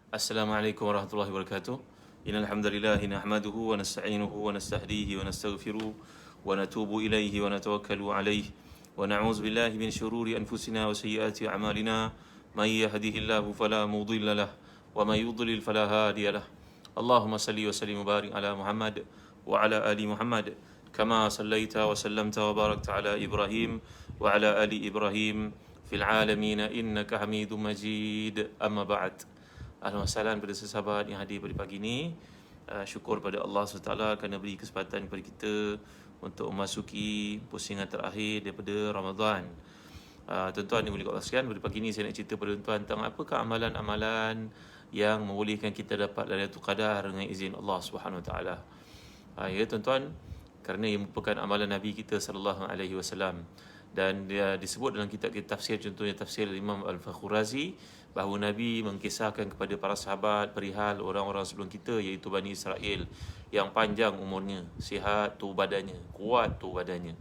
Assalamualaikum warahmatullahi wabarakatuh. Innal hamdalillah nahmaduhu wa nasta'inuhu wa nastahdihi wa nastaghfiruh wa natubu ilaihi wa natawakkalu alaihi wa na'udzu billahi min shururi anfusina wa sayyiati a'malina may yahdihillahu fala mudilla lah wa may yudlil fala hadiya lah. Allahumma salli wa sallim wa barik ala Muhammad wa ala ali Muhammad kama sallaita wa sallamta wa barakta ala Ibrahim wa ala ali Ibrahim fil alamin innaka Hamidum Majid. Amma ba'd. Ahlan wa sahlan pada sahabat yang hadir pada pagi ini. Syukur pada Allah SWT kerana beri kesempatan kepada kita untuk memasuki pusingan terakhir daripada Ramadan. Tuan-tuan yang boleh sekalian, pada pagi ini saya nak cerita pada tuan-tuan tentang apakah amalan-amalan yang membolehkan kita dapat Lailatul Qadar dengan izin Allah SWT. Ya tuan-tuan, kerana ia merupakan amalan Nabi kita sallallahu alaihi wasallam, dan dia disebut dalam kitab-kitab tafsir, contohnya tafsir Imam Al-Fakhurazi, bahawa Nabi mengkisahkan kepada para sahabat perihal orang-orang sebelum kita, iaitu Bani Israel, yang panjang umurnya, sihat tu badannya, kuat tu badannya.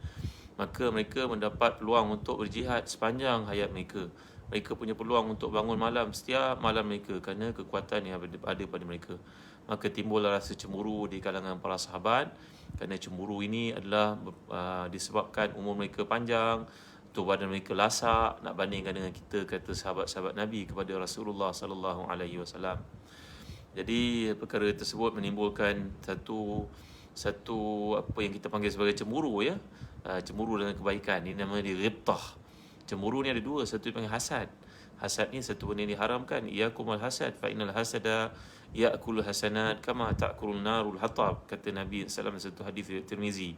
Maka mereka mendapat peluang untuk berjihad sepanjang hayat mereka. Mereka punya peluang untuk bangun malam setiap malam mereka kerana kekuatan yang ada pada mereka. Maka timbullah rasa cemburu di kalangan para sahabat, kerana cemburu ini adalah disebabkan umur mereka panjang, tubuh badan mereka lasak, nak bandingkan dengan kita, kata sahabat-sahabat Nabi kepada Rasulullah sallallahu alaihi wasallam. Jadi perkara tersebut menimbulkan satu apa yang kita panggil sebagai cemburu, ya. Cemburu dengan kebaikan. Ini namanya ghibtah. Cemburu ni ada dua, satu dipanggil hasad. Hasad ni satu benda yang diharamkan. Iyakumul hasad fa innal hasada ya'kulu hasanat kama ta'kulun narul hatab, kata Nabi sallallahu alaihi wasallam satu hadis riwayat Tirmizi.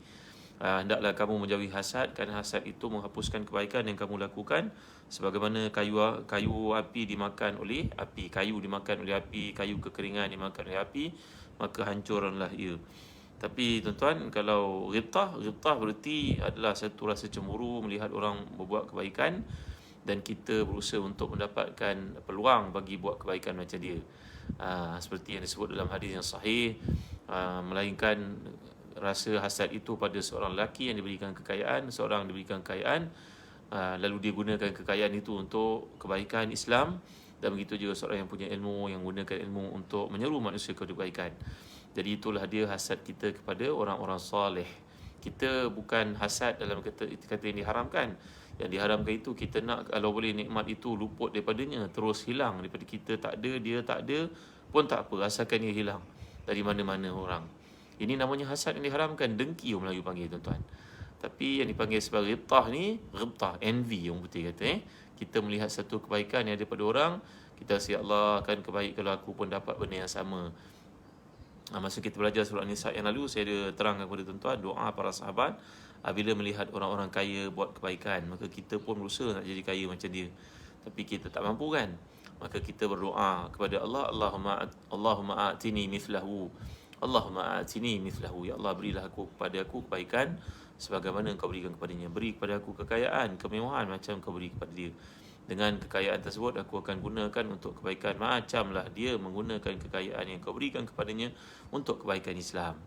Hendaklah kamu menjauhi hasad, kerana hasad itu menghapuskan kebaikan yang kamu lakukan, sebagaimana kayu api dimakan oleh api, kayu dimakan oleh api, kayu kekeringan dimakan oleh api, maka hancurlah ia. Tapi tuan-tuan, kalau ghibtah berarti adalah satu rasa cemburu melihat orang berbuat kebaikan dan kita berusaha untuk mendapatkan peluang bagi buat kebaikan macam dia. Seperti yang disebut dalam hadis yang sahih, melainkan rasa hasad itu pada seorang lelaki yang diberikan kekayaan, seorang diberikan kekayaan, lalu dia gunakan kekayaan itu untuk kebaikan Islam, dan begitu juga seorang yang punya ilmu, yang gunakan ilmu untuk menyeru manusia kepada kebaikan. Jadi itulah dia hasad kita kepada orang-orang soleh. Kita bukan hasad dalam kata yang diharamkan. Yang diharamkan itu kita nak kalau boleh nikmat itu luput daripadanya, terus hilang daripada kita, tak ada, dia tak ada pun tak apa, asalkan dia hilang dari mana-mana orang. Ini namanya hasad yang diharamkan, dengki orang Melayu panggil, tuan-tuan. Tapi yang dipanggil sebagai ghibtah ni, ghibtah, envy orang putih kata. Kita melihat satu kebaikan yang ada pada orang, kita rasa Allah akan kebaik kalau aku pun dapat benda yang sama. Masa kita belajar surah An-Nisa yang lalu, saya ada terangkan kepada tuan-tuan doa para sahabat bila melihat orang-orang kaya buat kebaikan, maka kita pun berusaha nak jadi kaya macam dia. Tapi kita tak mampu kan? Maka kita berdoa kepada Allah, Allahumma a'tini mithlahu. Allahumma a'tini mithlahu. Ya Allah, berilah kepada aku kebaikan sebagaimana Engkau berikan kepadanya. Beri kepada aku kekayaan, kemewahan macam Engkau beri kepada dia. Dengan kekayaan tersebut aku akan gunakan untuk kebaikan macamlah dia menggunakan kekayaan yang Kau berikan kepadanya untuk kebaikan Islam.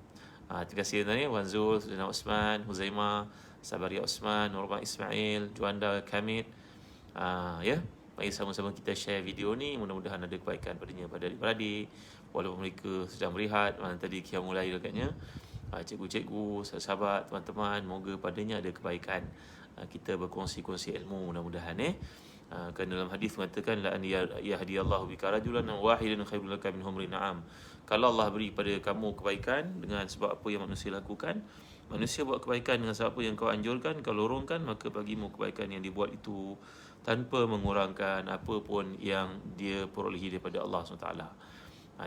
Terima kasih tuan-tuan, Wan Zul, Saudara Osman, Huzaimah, Sabaria Osman, Nurman Ismail, Juanda Kamid. Ya, mari sama-sama kita share video ni, mudah-mudahan ada kebaikan padanya pada adik-beradik walaupun mereka sedang berehat. Mana tadi Qiyamul Lail agaknya. Cikgu-cikgu, sahabat, teman-teman, moga padanya ada kebaikan. Kita berkongsi-kongsi ilmu mudah-mudahan. Kerana dalam hadis mengatakan la an yahdiyallahu bika rajulan wahidan khairul laka min humrin na'am. Kalau Allah beri pada kamu kebaikan dengan sebab apa yang manusia lakukan, manusia buat kebaikan dengan sebab apa yang kau anjurkan, kau lorongkan, maka bagimu kebaikan yang dibuat itu tanpa mengurangkan apa pun yang dia perolehi daripada Allah SWT.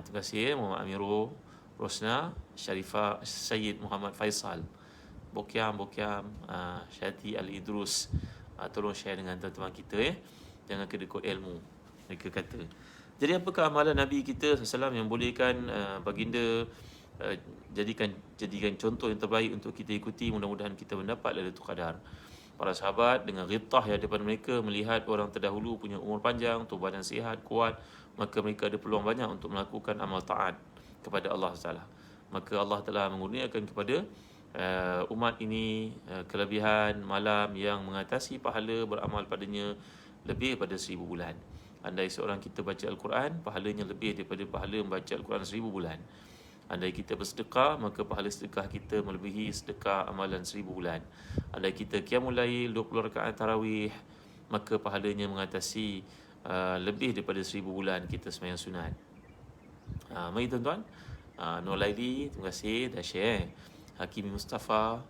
Terima kasih Muhammad Amirul, Rosna, Sharifah, Sayyid Muhammad Faisal, Bokiam, Syati Al-Idrus. Tolong share dengan teman-teman kita, jangan kedekut ilmu, mereka kata. Jadi apakah amalan Nabi kita SAW yang bolehkan baginda jadikan contoh yang terbaik untuk kita ikuti, mudah-mudahan kita mendapat Lailatul Qadar. Para sahabat dengan ghibtah yang ada pada mereka, melihat orang terdahulu punya umur panjang, tubuh badan sihat, kuat, maka mereka ada peluang banyak untuk melakukan amal taat kepada Allah SWT. Maka Allah telah mengurniakan kepada umat ini kelebihan malam yang mengatasi pahala beramal padanya lebih pada 1000 bulan. Andai seorang kita baca Al-Quran, pahalanya lebih daripada pahala membaca Al-Quran 1000 bulan. Andai kita bersedekah, maka pahala sedekah kita melebihi sedekah amalan 1000 bulan. Andai kita qiyamul lail 20 rakaat tarawih, maka pahalanya mengatasi lebih daripada 1000 bulan kita sembahyang sunat. Mari tuan-tuan, Nur Laili, terima kasih dah share. Hakimi Mustafa,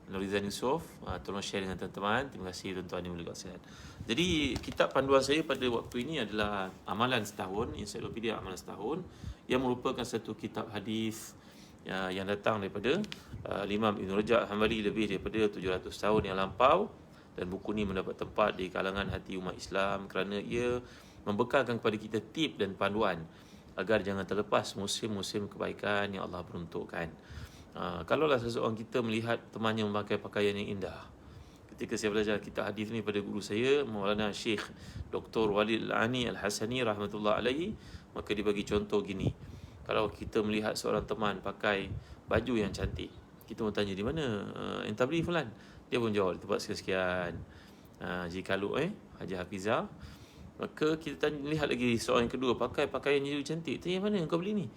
Nurizan Yusof, tolong share dengan teman-teman. Terima kasih tuan-tuan yang mulia sihat. Jadi kitab panduan saya pada waktu ini adalah Amalan Setahun, Ensiklopedia Amalan Setahun, yang merupakan satu kitab hadis yang datang daripada Imam Ibn Rajab Hanbali lebih daripada 700 tahun yang lampau, dan buku ini mendapat tempat di kalangan hati umat Islam kerana ia membekalkan kepada kita tip dan panduan agar jangan terlepas musim-musim kebaikan yang Allah peruntukkan. Kalaulah seseorang kita melihat temannya memakai pakaian yang indah. Ketika saya belajar kitab hadis ni pada guru saya, Maulana Syekh Dr. Walid Al-Ani Al-Hasani rahmatullah alaihi, maka dia bagi contoh gini. Kalau kita melihat seorang teman pakai baju yang cantik, kita mau tanya di mana enta beli fulan? Dia pun jawab di tempat sekian. Jikalau Haji Hafizah, maka kita lihat lagi seorang yang kedua pakai pakaian yang cantik. Tanya mana yang kau beli ni?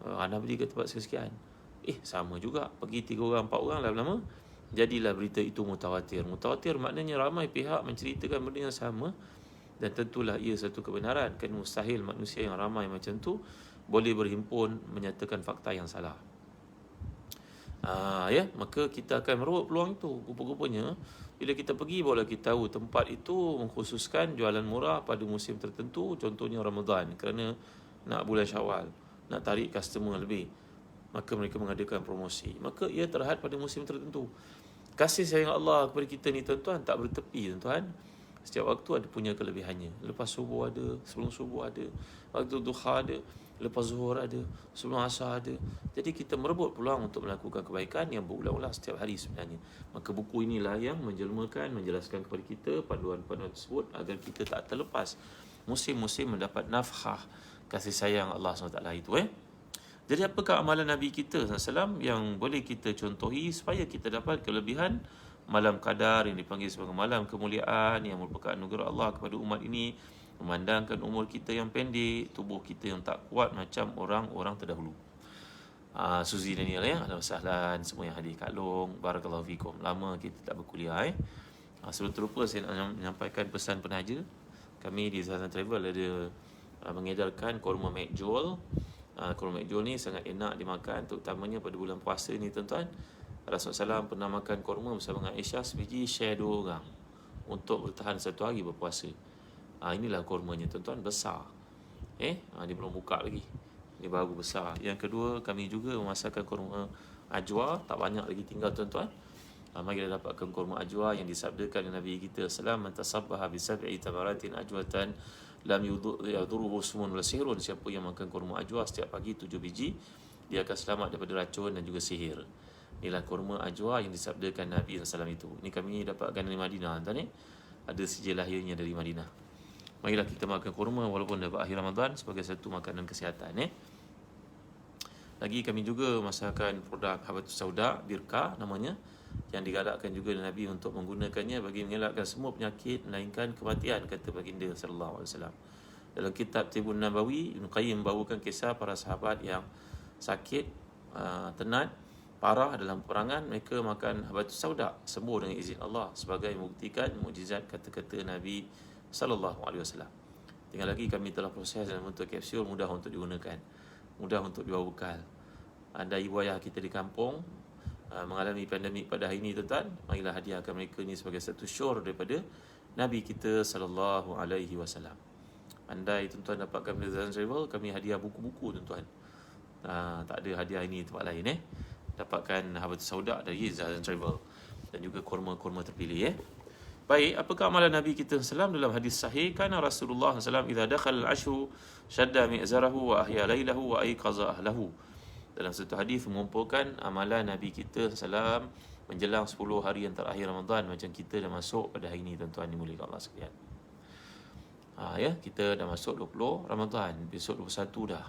Ana beli ke tempat sekian. Sama juga. Pergi 3 orang 4 orang, lama-lama jadilah berita itu mutawatir. Mutawatir maknanya ramai pihak menceritakan benda yang sama, dan tentulah ia satu kebenaran, kerana mustahil manusia yang ramai macam tu boleh berhimpun menyatakan fakta yang salah. Maka kita akan merobot peluang itu. Rupa-rupanya bila kita pergi, barulah kita tahu tempat itu mengkhususkan jualan murah pada musim tertentu, contohnya Ramadan, kerana nak bulan Syawal, nak tarik customer lebih, maka mereka mengadakan promosi. Maka ia terhad pada musim tertentu. Kasih sayang Allah kepada kita ni tuan-tuan tak bertepi tuan-tuan. Setiap waktu ada punya kelebihannya. Lepas subuh ada, sebelum subuh ada, waktu duha ada, lepas zuhur ada, sebelum asar ada. Jadi kita merebut peluang untuk melakukan kebaikan yang berulang-ulang setiap hari sebenarnya. Maka buku inilah yang menjelaskan kepada kita panduan-panduan tersebut agar kita tak terlepas musim-musim mendapat nafhah kasih sayang Allah SWT itu. Jadi apakah amalan Nabi kita SAW yang boleh kita contohi supaya kita dapat kelebihan malam qadar yang dipanggil sebagai malam kemuliaan, yang merupakan anugerah Allah kepada umat ini, memandangkan umur kita yang pendek, tubuh kita yang tak kuat macam orang-orang terdahulu. Suzy Daniel ahlan wasahlan semua yang hadir kat Long, barakallahu fikum. Lama kita tak berkuliah Sebelum terlupa saya nak menyampaikan pesan penaja. Kami di Zazan Travel ada mengedarkan korma McJowl. Korma McJowl ni sangat enak dimakan, terutamanya pada bulan puasa ni tuan-tuan. Rasulullah SAW pernah makan korma bersama dengan Aisyah sebiji, share 2 orang untuk bertahan 1 hari berpuasa. Inilah kormanya tuan-tuan, besar. Dia belum buka lagi, dia baru besar. Yang kedua, kami juga memasakkan korma ajwa, tak banyak lagi tinggal tuan-tuan. Mari kita dapatkan korma ajwa yang disabdakan oleh Nabi kita sallallahu alaihi wasallam, tasabbaha bi sab'i tamaratin ajwatan lam yadurruhu sumun wala sihrun. Siapa yang makan korma ajwa setiap pagi 7 biji, dia akan selamat daripada racun dan juga sihir. Inilah korma ajwa yang disabdakan Nabi SAW itu. Ini kami dapatkan dari Madinah tuan. Ada sijil lahirnya dari Madinah. Marilah kita makan kurma walaupun dapat akhir Ramadan sebagai satu makanan kesihatan. Lagi kami juga masakkan produk Habatus Sauda, Birka namanya, yang digalakkan juga oleh Nabi untuk menggunakannya bagi mengelakkan semua penyakit melainkan kematian, kata baginda sallallahu alaihi wasallam. Dalam kitab Tibbun Nabawi, Ibn Qayyim membawakan kisah para sahabat yang sakit, tenat, parah dalam peperangan. Mereka makan Habatus Sauda, sembuh dengan izin Allah, sebagai membuktikan mukjizat kata-kata Nabi sallallahu alaihi wasallam. Tinggal lagi kami telah proses dalam bentuk kapsul, mudah untuk digunakan, mudah untuk dibawa bekal. Anda ibu ayah kita di kampung mengalami pandemik pada hari ini tuan-tuan, marilah hadiahkan mereka ni sebagai satu syur daripada Nabi kita sallallahu alaihi wasallam. Andai tuan-tuan dapatkan Zazan Travel, kami hadiah buku-buku tuan-tuan. Tak ada hadiah ini tempat lain Dapatkan Habatus Sauda dari Zazan Travel dan juga kurma-kurma terpilih Baik, apakah amalan Nabi kita sallallahu dalam hadis sahih? Kana Rasulullah sallallahu idza dakhala al-ashru shadda mi'zarahu wa ahya lailahu wa ayqaza ahlahu. Dalam satu hadis mengumpulkan amalan Nabi kita sallallahu menjelang 10 hari yang terakhir Ramadan, macam kita dah masuk pada hari ini tuan-tuan dimuliakan Allah sekalian. Kita dah masuk 20 Ramadan, besok 21 dah.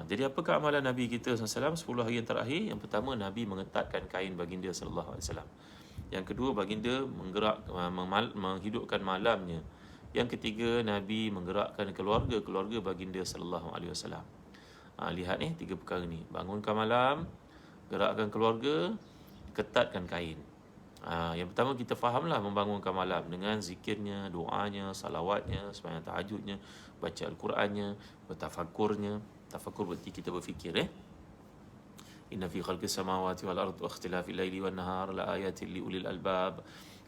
Jadi apakah amalan Nabi kita sallallahu 10 hari yang terakhir? Yang pertama, Nabi mengetatkan kain baginda sallallahu alaihi wasallam. Yang kedua, baginda menghidupkan malamnya Yang ketiga, Nabi menggerakkan keluarga baginda sallallahu alaihi wasallam. Lihat ni 3 perkara ni. Bangunkan malam, gerakkan keluarga, ketatkan kain. Yang pertama kita fahamlah membangunkan malam dengan zikirnya, doanya, salawatnya, sembahyang tahajudnya, baca Al-Qurannya, bertafakurnya. Tafakur berarti kita berfikir. Inna fi khalqis samawati wal ardi wa ikhtilafil laili wan nahar la ayatin li ulil albab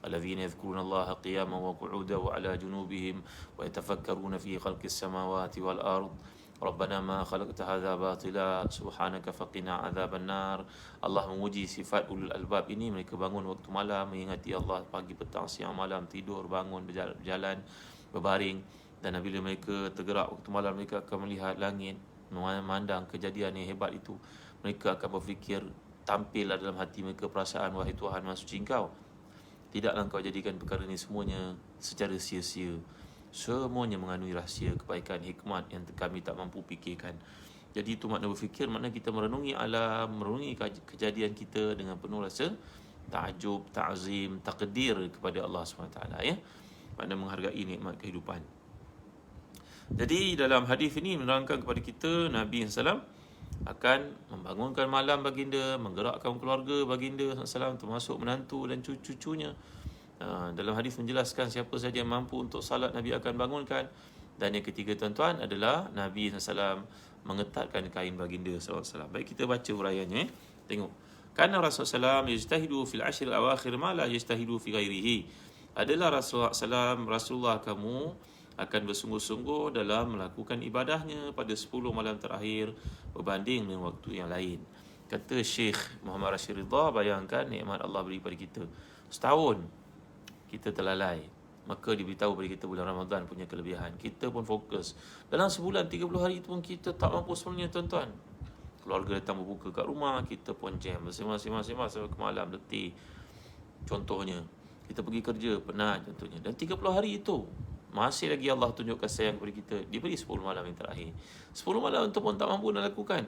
الذين يذكرون الله قياما وقعودا وعلى جنوبهم ويتفكرون في خلق السماوات والأرض ربنا ما خلقت هذا باطلا سبحانك فقنا عذاب النار. Allah memuji sifat ulul albab ini. Mereka bangun waktu malam mengingati Allah, pagi, petang, siang, malam, tidur, bangun, berjalan, berbaring. Dan bila mereka tergerak waktu malam, mereka akan melihat langit, memandang kejadian yang hebat itu. Mereka akan berfikir, tampillah dalam hati mereka perasaan, wahai Tuhan, Maha Suci Engkau, tidaklah Engkau jadikan perkara ini semuanya secara sia-sia. Semuanya mengandungi rahsia, kebaikan, hikmat yang kami tak mampu fikirkan. Jadi itu makna berfikir, makna kita merenungi alam, merenungi kejadian kita dengan penuh rasa ta'ajub, ta'zim, takdir kepada Allah SWT, ya. Makna menghargai nikmat kehidupan. Jadi dalam hadis ini menerangkan kepada kita Nabi SAW akan membangunkan malam baginda, menggerakkan keluarga baginda SAW, termasuk menantu dan cucu-cucunya. Dalam hadis menjelaskan siapa saja yang mampu untuk salat Nabi akan bangunkan. Dan yang ketiga tuan-tuan adalah Nabi SAW mengetatkan kain baginda SAW. Baik, kita baca uraiannya. Tengok. Karena Rasulullah SAW yajtahidu fil ashr al-awakhir ma la yajtahidu fi ghairihi. Adalah Rasulullah kamu akan bersungguh-sungguh dalam melakukan ibadahnya pada 10 malam terakhir berbanding dengan waktu yang lain. Kata Syekh Muhammad Rashid Ridha, bayangkan nikmat Allah beri pada kita. Setahun kita terlalai, maka diberitahu pada kita bulan Ramadan punya kelebihan. Kita pun fokus. Dalam sebulan 30 hari itu pun kita tak mampu sebenarnya tuan-tuan. Keluarga datang berbuka kat rumah, kita pun jam masing-masing sampai ke malam letih. Contohnya, kita pergi kerja penat contohnya. Dan 30 hari itu masih lagi Allah tunjukkan sayang kepada kita. Diberi 10 malam yang terakhir. 10 malam itu pun tak mampu nak lakukan.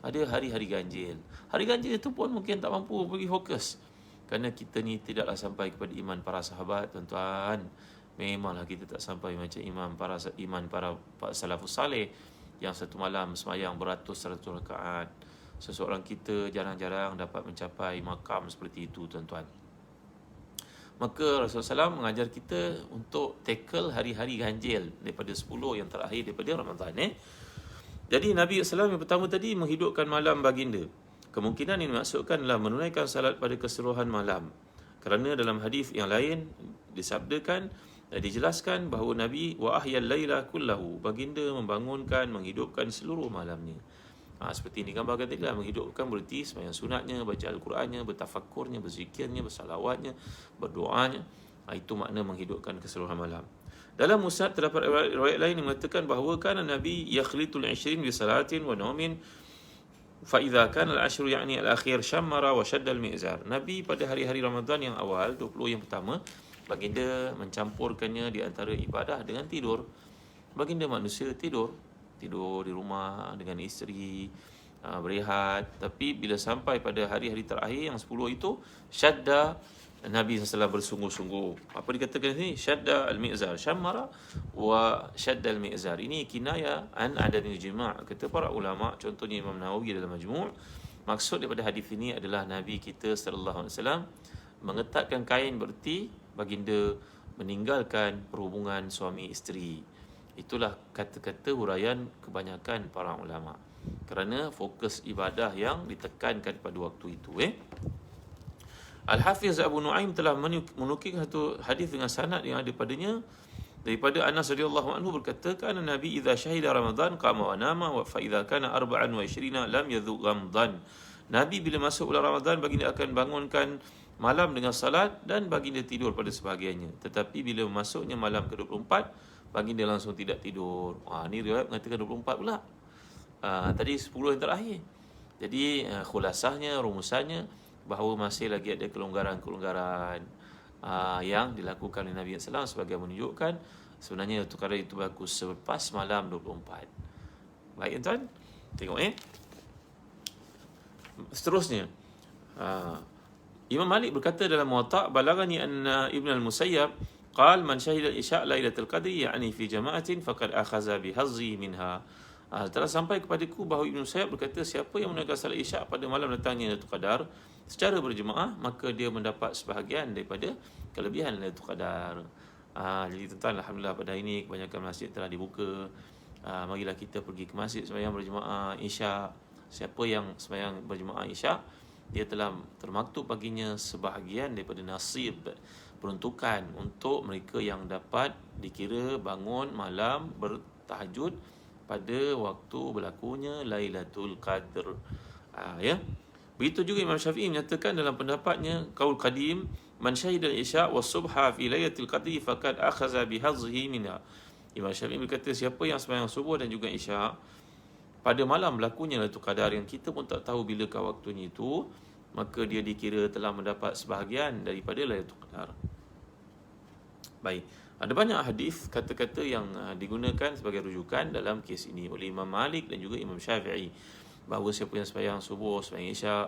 Ada hari-hari ganjil. Hari ganjil itu pun mungkin tak mampu pergi fokus. Kerana kita ni tidaklah sampai kepada iman para sahabat, tuan-tuan. Memanglah kita tak sampai macam iman para salafus saleh yang satu malam semayang beratus-ratus rakaat. Seseorang kita jarang-jarang dapat mencapai makam seperti itu, tuan-tuan. Maka Rasulullah SAW mengajar kita untuk tackle hari-hari ganjil daripada 10 yang terakhir daripada Ramadan. Jadi Nabi SAW yang pertama tadi menghidupkan malam baginda. Kemungkinan ini dimaksudkan adalah menunaikan salat pada keseluruhan malam. Kerana dalam hadis yang lain disabdakan dan dijelaskan bahawa Nabi wa ahyal laila kullahu, baginda membangunkan, menghidupkan seluruh malamnya. Seperti ini gambarkan tadi lah, menghidupkan berarti sembahyang sunatnya, baca Al-Qurannya, bertafakurnya, berzikirnya, bersalawatnya, berdoanya. Itu makna menghidupkan keseluruhan malam. Dalam musnad terdapat riwayat lain yang mengatakan bahawa kana Nabi yakhlitul 20 bi salatin wa naumin fa idza kana al-ashru yani al-akhir syammara wa shadda al-mi'zar. Nabi pada hari-hari Ramadan yang awal 20 yang pertama, baginda mencampurkannya di antara ibadah dengan tidur. Baginda manusia tidur di rumah dengan isteri, berehat. Tapi bila sampai pada hari-hari terakhir yang 10 itu, syadda, Nabi SAW bersungguh-sungguh. Apa dikatakan sini? Syadda al-mi'zar, syammara wa syadda al-mi'zar. Ini kinaya an adadil jima'. Kata para ulama, contohnya Imam Nawawi dalam Majmu', maksud daripada hadis ini adalah Nabi kita SAW mengetatkan kain, berarti baginda meninggalkan perhubungan suami isteri. Itulah kata-kata huraian kebanyakan para ulama. Kerana fokus ibadah yang ditekankan pada waktu itu. Al-Hafiz Abu Nu'aim telah menukil satu hadis dengan sanad yang ada padanya daripada Anas radhiyallahu anhu berkata, kana Nabi idza syahida Ramadan qama wa nama wa fa idza kana 24 lam yadhuq ghamdan. Nabi bila masuk bulan Ramadan, baginda akan bangunkan malam dengan salat dan baginda tidur pada sebahagiannya. Tetapi bila masuknya malam ke-24, baginda langsung tidak tidur. Ni riwayat mengatakan 24 pula. Tadi 10 yang terakhir. Jadi khulasahnya, rumusannya bahawa masih lagi ada kelonggaran-kelonggaran yang dilakukan oleh Nabi SAW sebagai menunjukkan sebenarnya perkara itu bagus selepas malam 24. Baik tuan, tengok seterusnya. Imam Malik berkata dalam Muwatta', balagani anna Ibn al-Musayyab قال من شهد العشاء ليلة القدر يعني في جماعة فقد أخذ بحظه منها. Telah sampai kepadaku bahawa Ibn Sayyab berkata, siapa yang menunaikan salat isyak pada malam datangnya Lailatul Qadar secara berjemaah, maka dia mendapat sebahagian daripada kelebihan Lailatul Qadar. Jadi tuan-tuan, alhamdulillah pada hari ini kebanyakan masjid telah dibuka. Marilah kita pergi ke masjid sembahyang berjemaah isyak. Siapa yang sembahyang berjemaah isyak, dia telah termaktub baginya sebahagian daripada nasib, peruntukan untuk mereka yang dapat dikira bangun malam bertahajud pada waktu berlakunya Lailatul Qadr. Ya. Begitu juga Imam Syafi'i menyatakan dalam pendapatnya qaul qadim, man syahida al-isya was subha fi Lailatul Qadri faqad akhadha bihazzihi minha. Imam Syafi'i berkata, siapa yang sembahyang subuh dan juga isyak pada malam berlakunya Lailatul Qadar yang kita pun tak tahu bilakah waktunya itu, maka dia dikira telah mendapat sebahagian daripada Lailatul Qadar. Baik, ada banyak hadis kata-kata yang digunakan sebagai rujukan dalam kes ini oleh Imam Malik dan juga Imam Syafi'i, bahawa siapa yang sembahyang subuh, sembahyang isyak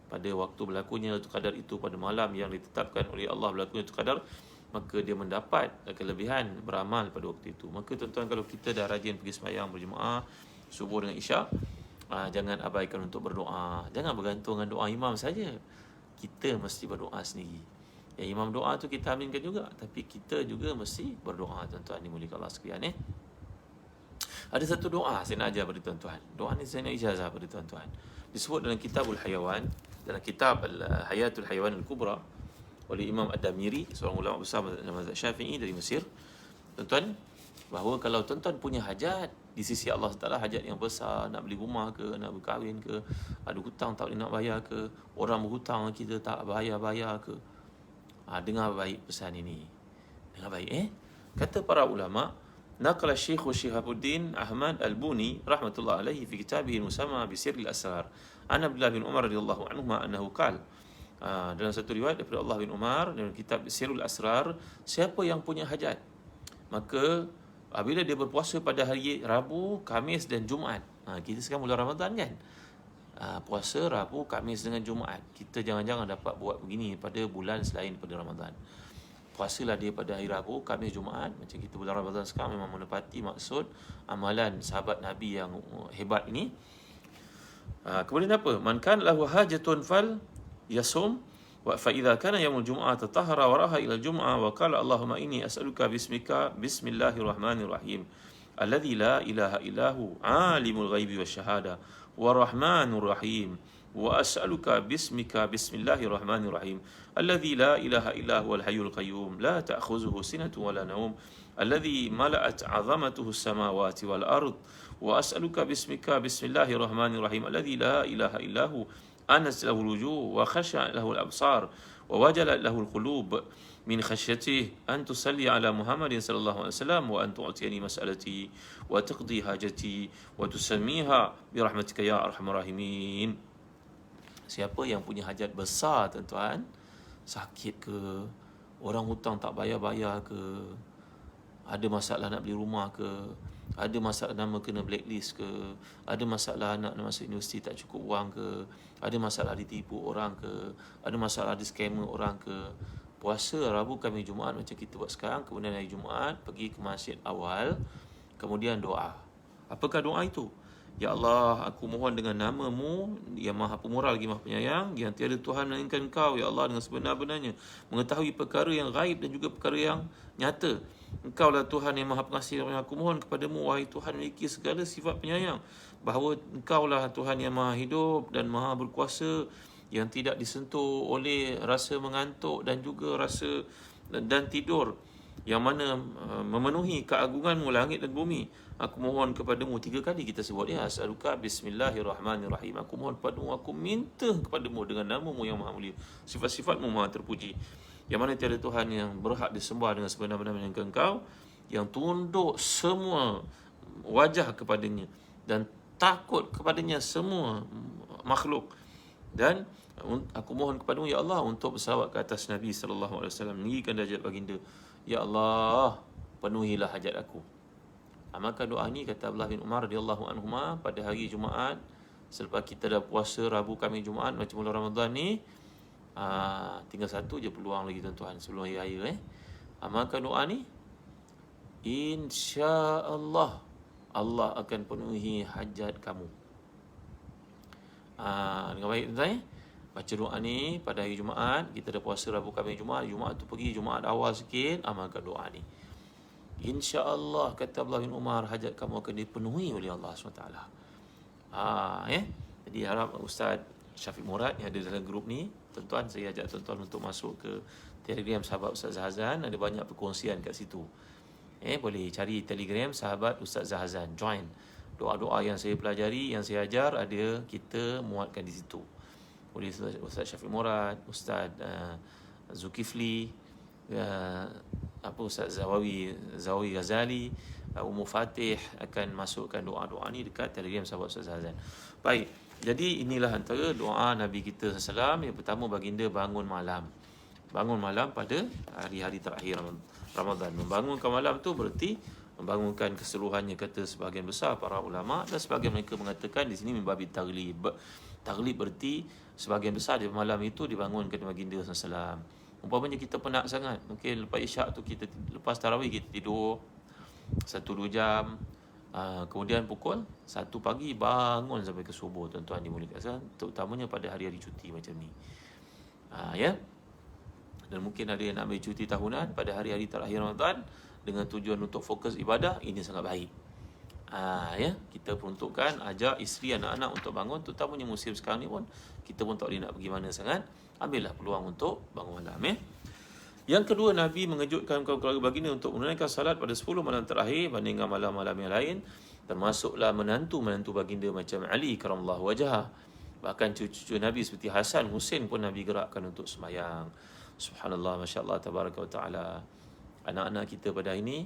pada waktu berlakunya Lailatul Qadar itu pada malam yang ditetapkan oleh Allah berlakunya Lailatul Qadar, maka dia mendapat kelebihan beramal pada waktu itu. Maka tuan-tuan, kalau kita dah rajin pergi sembahyang berjemaah subuh dengan isyak, jangan abaikan untuk berdoa. Jangan bergantung dengan doa imam saja. Kita mesti berdoa sendiri. Yang imam doa tu kita aminkan juga, tapi kita juga mesti berdoa, tuan-tuan dimuliakan Allah sekalian. Ada satu doa saya nak ajar pada tuan-tuan. Doa ni saya nak ijazah pada tuan-tuan. Disebut dalam Kitabul Hayawan, dalam kitab Hayatul Hayawan Al-Kubra oleh Imam Ad-Damiri, seorang ulama besar mazhab Syafi'i dari Mesir. Tuan-tuan, bahawa kalau tuan-tuan punya hajat di sisi Allah Taala, hajat yang besar, nak beli rumah ke, nak berkahwin ke, ada hutang tak boleh nak bayar ke, orang berhutang kita tak bayar ke, dengar baik pesan ini. Dengar baik. Kata para ulama, naqala Syekh Syihabuddin Ahmad Al-Buni rahmatullah alaihi fi kitabih Musamma bi Sirril Asrar an Abdullah bin Umar radhiyallahu anhu annahu qala, dalam satu riwayat daripada Allah bin Umar dalam kitab Sirrul Asrar, siapa yang punya hajat, maka apabila dia berpuasa pada hari Rabu, Khamis dan Jumaat. Kita sekarang mula Ramadan kan, puasa Rabu, Khamis dengan Jumaat. Kita jangan-jangan dapat buat begini pada bulan selain pada Ramadan. Puasalah dia pada hari Rabu, Khamis, Jumaat. Macam kita bulan Ramadan sekarang memang menepati maksud amalan sahabat Nabi yang hebat ini. Kemudian apa? Man kan lahu hajatun fal yasum wa fa idza kana yaumul jumu'ah tatahhara wa raha ila al-jum'ah wa qala Allahumma inni as'aluka bismika bismillahirrahmanirrahim alladzi la ilaha illahu alimul ghaibi wasyahada warrahmanur rahim wa as'aluka bismika bismillahirrahmanirrahim alladzi la ilaha illa huwal hayyul qayyum la ta'khuzuhu sinatun wa la nawm alladzi mala'at 'azamatuhu as-samawati wal ard wa as'aluka bismika bismillahirrahmanirrahim alladzi la ilaha illa hu anas lahu al-wujuh wa khasha lahu al-absar wa wajalat lahu al-qulub min khasyatihi an tusalli ala Muhammadin sallallahu alaihi wasallam wa an tu'tiyani mas'alati wa taqdi hajati wa tusammiha bi rahmatika ya arhamar rahimin. Siapa yang punya hajat besar, tuan-tuan, sakit ke, orang hutang tak bayar-bayar ke, ada masalah nak beli rumah ke, ada masalah nama kena blacklist ke, ada masalah anak nak masuk universiti tak cukup wang ke, ada masalah ditipu orang ke, ada masalah ada scammer orang ke, puasa Rabu, Khamis, Jumaat macam kita buat sekarang, kemudian hari Jumaat pergi ke masjid awal, kemudian doa. Apakah doa itu? Ya Allah, aku mohon dengan nama-Mu yang Maha Pemurah lagi Maha Penyayang, yang tiada Tuhan melainkan Engkau, ya Allah, dengan sebenar-benarnya, mengetahui perkara yang gaib dan juga perkara yang nyata. Engkaulah Tuhan yang Maha Pengasih, yang aku mohon kepadamu, wahai Tuhan memiliki segala sifat penyayang, bahawa Engkaulah Tuhan yang Maha Hidup dan Maha Berkuasa, yang tidak disentuh oleh rasa mengantuk dan juga rasa dan tidur, yang mana memenuhi keagungan-Mu langit dan bumi. Aku mohon kepadamu, 3 kali kita sebut ya, as'aluka bismillahirrahmanirrahim. Aku mohon kepadamu, aku minta kepadamu dengan nama-Mu yang maha mulia, sifat-sifat-Mu maha terpuji, yang mana tiada Tuhan yang berhak disembah dengan sebenar-benarnya melainkan Engkau, yang tunduk semua wajah kepadanya dan takut kepadanya semua makhluk. Dan aku mohon kepadamu ya Allah untuk bersalawat ke atas Nabi sallallahu alaihi wasallam, meninggikan darjat baginda. Ya Allah, penuhilah hajat aku. Amalkan doa ni, kata Abdullah bin Umar radhiyallahu anhuma, pada hari Jumaat selepas kita dah puasa Rabu, Khamis, Jumaat macam bulan Ramadan ni, tinggal satu je peluang lagi tuan-tuan sebelum hari raya. amalkan doa ni, insya-Allah Allah akan penuhi hajat kamu. Dengan baik tuan-tuan ya. Baca doa ni pada hari Jumaat, kita dah puasa Rabu Khamis Jumaat, Jumaat tu pergi Jumaat awal sikit, amalkan doa ni. Insya-Allah kata Abdullah bin Umar, hajat kamu akan dipenuhi oleh Allah SWT. Ya. Jadi harap Ustaz Syafiq Murad yang ada dalam grup ni, tuan-tuan, saya ajak tuan-tuan untuk masuk ke Telegram sahabat Ustaz Zahazan, ada banyak perkongsian kat situ. Boleh cari Telegram sahabat Ustaz Zahazan, join. Doa-doa yang saya pelajari, yang saya ajar, ada kita muatkan di situ. Boleh Ustaz Syafiq Murad, Ustaz Zulkifli, Ustaz Zawawi Ghazali, Ummu Fatih akan masukkan doa-doa ni dekat Telegram sahabat Ustaz Zahazan. Baik, jadi inilah antara doa Nabi kita SAW. Yang pertama, baginda bangun malam. Bangun malam pada hari-hari terakhir Ramadan. Membangunkan malam tu berarti membangunkan keseluruhannya, kata sebahagian besar para ulama, dan sebahagian mereka mengatakan di sini membabi taglib. Taglib berarti sebahagian besar di malam itu dibangunkan baginda SAW. Umpamanya kita penat sangat, mungkin lepas isyak tu kita, lepas tarawih kita tidur 1-2 jam, kemudian pukul 1 pagi bangun sampai ke subuh, tuan-tuan dimuliakan, terutamanya pada hari-hari cuti macam ni. Ya. Dan mungkin ada yang nak ambil cuti tahunan pada hari-hari terakhir Ramadan dengan tujuan untuk fokus ibadah, ini sangat baik. Ya, kita peruntukkan, ajak isteri, anak-anak untuk bangun, terutamanya musim sekarang ni pun kita pun tak boleh nak pergi mana sangat. Ambillah peluang untuk bangun malam ya. Yang kedua, Nabi mengejutkan kaum keluarga baginda untuk menunaikan salat pada 10 malam terakhir bandingkan malam-malam yang lain, termasuklah menantu-menantu baginda macam Ali karamallahu wajhah. Bahkan cucu-cucu Nabi seperti Hasan, Husain pun Nabi gerakkan untuk sembahyang. Subhanallah, masya-Allah, tabaraka wa taala. Anak-anak kita pada hari ini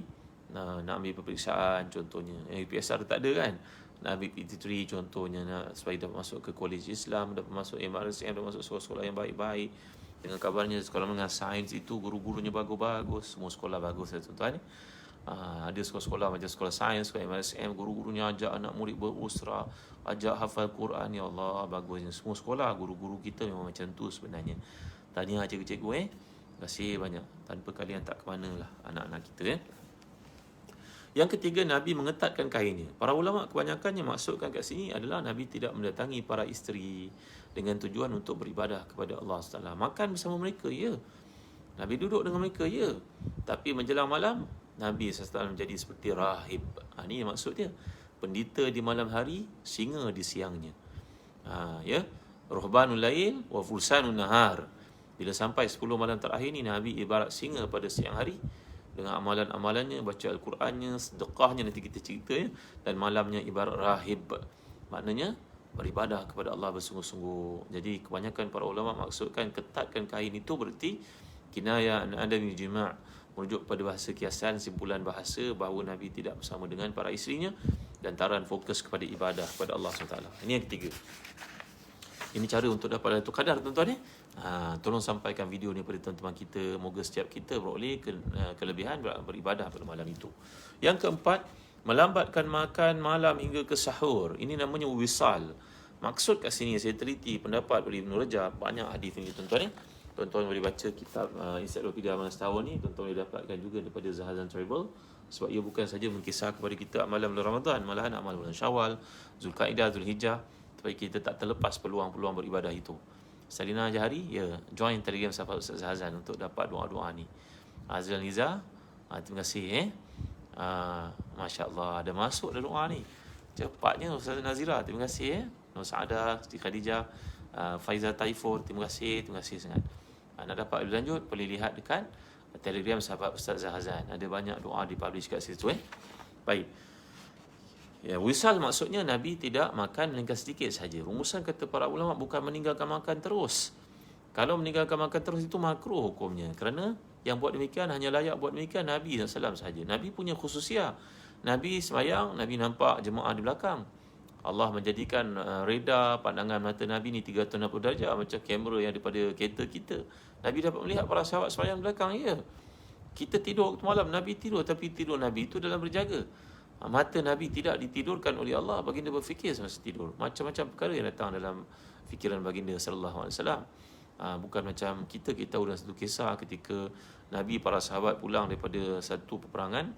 nak ambil peperiksaan contohnya, PSR tak ada kan, nak ambil PT3 contohnya, supaya dapat masuk ke College Islam, dapat masuk MRSM, dapat masuk sekolah-sekolah yang baik-baik. Dengan kabarnya sekolah menengah sains itu guru-gurunya bagus-bagus, semua sekolah bagus ya tuan-tuan. Ada sekolah-sekolah macam sekolah sains, sekolah MRSM, guru-gurunya ajak anak murid berusra, ajak hafal Quran, ya Allah, bagusnya. Semua sekolah guru-guru kita memang macam tu sebenarnya. Tahniah cikgu-cikgu terima kasih banyak. Tanpa kalian tak ke mana lah anak-anak kita Yang ketiga, Nabi mengetatkan kainnya. Para ulama kebanyakannya maksudkan kat sini adalah Nabi tidak mendatangi para isteri dengan tujuan untuk beribadah kepada Allah SWT. Makan bersama mereka, ya. Nabi duduk dengan mereka, ya. Tapi menjelang malam, Nabi SAW menjadi seperti rahib. Ini maksud dia. Pendeta di malam hari, singa di siangnya. Ya. Ruhbanul lail wa fulsanun nahar. Bila sampai 10 malam terakhir ni, Nabi ibarat singa pada siang hari dengan amalan-amalannya, baca Al-Qurannya, sedekahnya, nanti kita cerita ya. Dan malamnya ibarat rahib, maknanya beribadah kepada Allah bersungguh-sungguh. Jadi kebanyakan para ulama maksudkan ketatkan kain itu berarti kinayah an adami jima', merujuk pada bahasa kiasan, simpulan bahasa bahawa Nabi tidak bersama dengan para isterinya dan taran fokus kepada ibadah kepada Allah SWT. Ini yang ketiga. Ini cara untuk dapat Lailatul Qadar, tuan-tuan tolong sampaikan video ni pada teman-teman kita. Moga setiap kita beroleh kelebihan beribadah pada malam itu. Yang keempat, melambatkan makan malam hingga ke sahur. Ini namanya wisal. Maksud kat sini, saya teliti pendapat dari Ibn Rajab, banyak hadis ni tuan-tuan Tuan-tuan boleh baca kitab Encyclopedia Amalan Setahun ni, tuan-tuan boleh dapatkan juga daripada Zahazan Travel. Sebab ia bukan saja mengkisah kepada kita amalan bulan Ramadan, malahan amal bulan Syawal, Zulkaidah, Zulhijjah, supaya kita tak terlepas peluang-peluang beribadah itu. Salina Jahari, join Telegram sahabat Ustaz Zahazan untuk dapat doa-doa ni. Azril Niza, terima kasih Masya Allah, ada masuk dah doa ni. Cepatnya Ustaz Nazira, terima kasih Nur Saadah, Siti Khadijah, Faizal Taifur, terima kasih sangat. Nak dapat lebih lanjut, boleh lihat dekat Telegram sahabat Ustaz Zahazan. Ada banyak doa dipublish kat situ Baik. Ya, wisal maksudnya Nabi tidak makan melainkan sedikit saja. Rumusan kata para ulama bukan meninggalkan makan terus. Kalau meninggalkan makan terus itu makruh hukumnya. Kerana yang buat demikian hanya layak buat demikian Nabi SAW saja. Nabi punya khususiah. Nabi sembahyang, Nabi nampak jemaah di belakang. Allah menjadikan reda pandangan mata Nabi ni 360 darjah macam kamera yang daripada kereta kita. Nabi dapat melihat para sahabat sembahyang di belakang. Kita tidur waktu malam, Nabi tidur, tapi tidur Nabi itu dalam berjaga. Mata Nabi tidak ditidurkan oleh Allah. Baginda berfikir semasa tidur. Macam-macam perkara yang datang dalam fikiran baginda sallallahu alaihi wasallam. Bukan macam kita tahu dalam satu kisah ketika Nabi, para sahabat pulang daripada satu peperangan,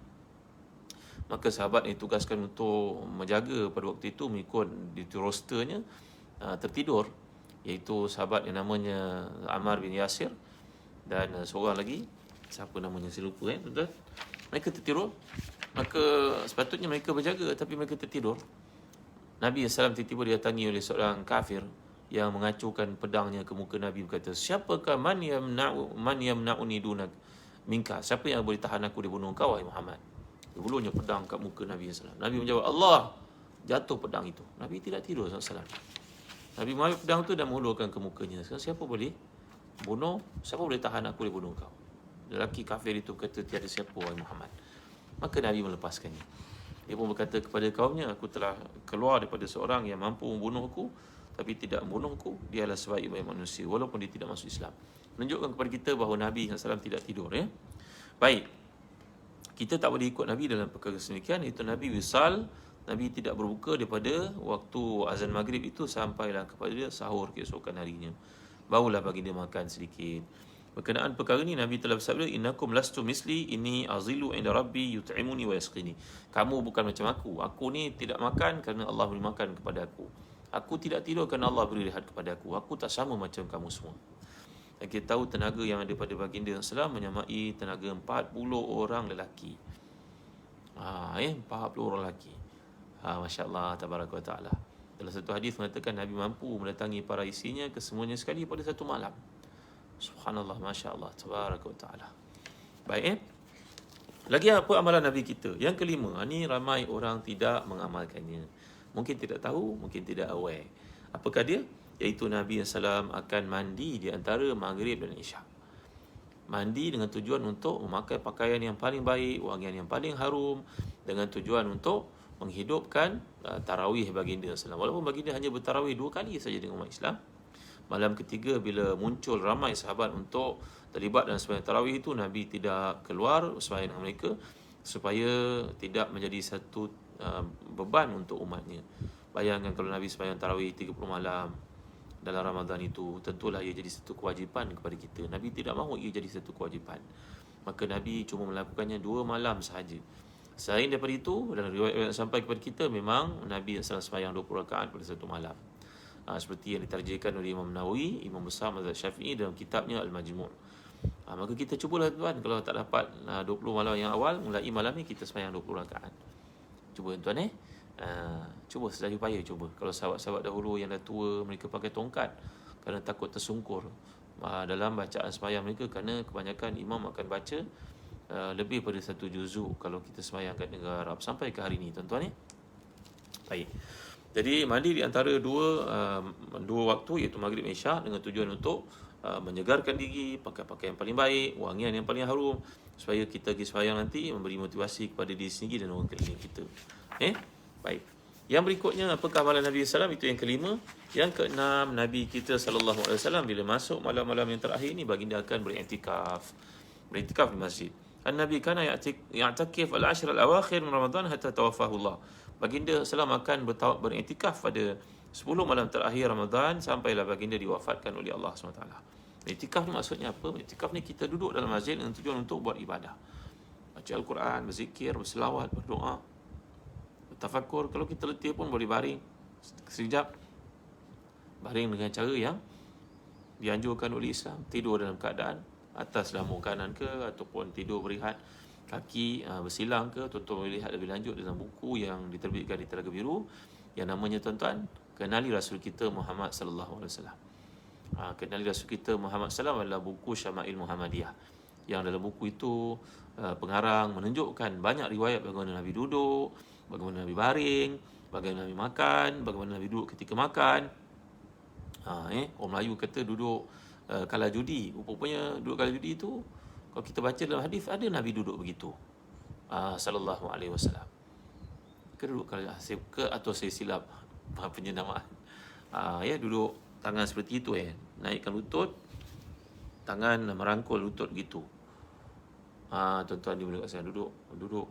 maka sahabat ditugaskan untuk menjaga pada waktu itu mengikut di rosternya, tertidur, iaitu sahabat yang namanya Ammar bin Yasir dan seorang lagi, siapa namanya saya lupa tuan-tuan. Mereka tertidur, maka sepatutnya mereka berjaga tapi mereka tertidur. Nabi SAW tiba-tiba didatangi oleh seorang kafir yang mengacurkan pedangnya ke muka Nabi, berkata, siapakah man yamna'uni dunak minka, siapa yang boleh tahan aku dibunuh kau wahai Muhammad? Dia hulurnya pedang kat muka Nabi SAW. Nabi menjawab, Allah. Jatuh pedang itu. Nabi tidak tidur SAW. Nabi mengambil pedang itu dan menghulurkan ke mukanya. Sekarang siapa boleh bunuh, siapa boleh tahan aku dibunuh kau? Lelaki kafir itu kata, tiada siapa wahai Muhammad. Maka Nabi melepaskannya. Dia pun berkata kepada kaumnya, aku telah keluar daripada seorang yang mampu membunuh aku, tapi tidak membunuhku. Dia adalah sebaik-baik manusia, walaupun dia tidak masuk Islam. Menunjukkan kepada kita bahawa Nabi SAW tidak tidur. Baik, kita tak boleh ikut Nabi dalam perkara sedemikian, iaitu Nabi wisal. Nabi tidak berbuka daripada waktu azan maghrib itu sampailah kepada sahur keesokan harinya, barulah bagi dia makan sedikit. Berkenaan perkara ini Nabi telah bersabda, innakum lastu misli inni azilu inda rabbi yut'imuni wa yasqini. Kamu bukan macam aku ni tidak makan kerana Allah beri makan kepada aku. Aku tidak tidur kerana Allah beri rehat kepada aku. Aku tak sama macam kamu semua. Dan kita tahu tenaga yang ada pada baginda SAW menyamai tenaga 40 orang lelaki. 40 orang lelaki. Masya Allah, tabaraka wa ta'ala. Dalam satu hadis mengatakan Nabi mampu mendatangi para isinya kesemuanya sekali pada satu malam. Subhanallah, Masya Allah, tabaraka wa ta'ala. Baik, lagi apa amalan Nabi kita? Yang kelima, ni ramai orang tidak mengamalkannya. Mungkin tidak tahu, mungkin tidak aware. Apakah dia? Iaitu Nabi SAW akan mandi di antara maghrib dan isyak. Mandi dengan tujuan untuk memakai pakaian yang paling baik, wangian yang paling harum, dengan tujuan untuk menghidupkan tarawih baginda SAW. Walaupun baginda hanya bertarawih 2 kali saja dengan umat Islam. Malam ketiga bila muncul ramai sahabat untuk terlibat dalam sembahyang tarawih itu, Nabi tidak keluar sembahyang dengan mereka supaya tidak menjadi satu beban untuk umatnya. Bayangkan kalau Nabi sembahyang tarawih 30 malam dalam Ramadan itu, tentulah ia jadi satu kewajipan kepada kita. Nabi tidak mahu ia jadi satu kewajipan. Maka Nabi cuma melakukannya 2 malam sahaja. Selain daripada itu, dalam riwayat sampai kepada kita, memang Nabi SAW sembahyang 20 rakaat pada satu malam. Seperti yang diterjemahkan oleh Imam Nawawi, Imam besar mazhab Syafi'i, dalam kitabnya Al-Majmu'. Maka kita cubalah tuan, kalau tak dapat 20 malam yang awal, mulai malam ni kita sembahyang 20 rakaat. Cuba tuan cuba sedaya upaya cuba. Kalau sahabat-sahabat dahulu yang dah tua, mereka pakai tongkat kerana takut tersungkur dalam bacaan sembahyang mereka, kerana kebanyakan imam akan baca lebih pada 1 juzuk kalau kita sembahyang kat negara Arab sampai ke hari ni tuan-tuan. Baik. Jadi mandi di antara dua waktu, iaitu maghrib dan isyak, dengan tujuan untuk menyegarkan diri, pakai pakaian yang paling baik, wangian yang paling harum, supaya kita pergi sembahyang nanti memberi motivasi kepada diri sendiri dan orang keliling kita. Baik. Yang berikutnya, apakah amalan Nabi SAW? Itu yang kelima. Yang keenam, Nabi kita SAW bila masuk malam-malam yang terakhir ni, baginda akan beriktikaf di masjid. An-Nabi kana ya'takif al-ashr al-awakhir min Ramadan hatta tawaffahu Allah. Baginda SAW akan beriktikaf pada 10 malam terakhir Ramadan sampailah baginda diwafatkan oleh Allah SWT. Iktikaf ni maksudnya apa? Iktikaf ni kita duduk dalam masjid dengan tujuan untuk buat ibadah. Baca Al-Quran, berzikir, berselawat, berdoa, bertafakur. Kalau kita letih pun boleh baring sekejap. Baring dengan cara yang dianjurkan oleh Islam. Tidur dalam keadaan atas lampu kanan ke, ataupun tidur berehat kaki bersilang ke. Tuan-tuan boleh lihat lebih lanjut dalam buku yang diterbitkan di Telaga Biru yang namanya tuan-tuan, Kenali Rasul Kita Muhammad sallallahu alaihi wasallam. Kenali Rasul Kita Muhammad sallallahu adalah buku Syama'il Muhammadiyah, yang dalam buku itu pengarang menunjukkan banyak riwayat bagaimana Nabi duduk, bagaimana Nabi baring, bagaimana Nabi makan, bagaimana Nabi duduk ketika makan. Orang Melayu kata duduk kala judi. Rupanya duduk kala judi itu, kalau kita baca dalam hadis, ada Nabi duduk begitu sallallahu alaihi wasallam. Duduk kala ke, atau saya silap penyenamaan. Duduk tangan seperti itu, naikkan lutut, tangan merangkul lutut gitu. Tuan-tuan dimuliakan saya, duduk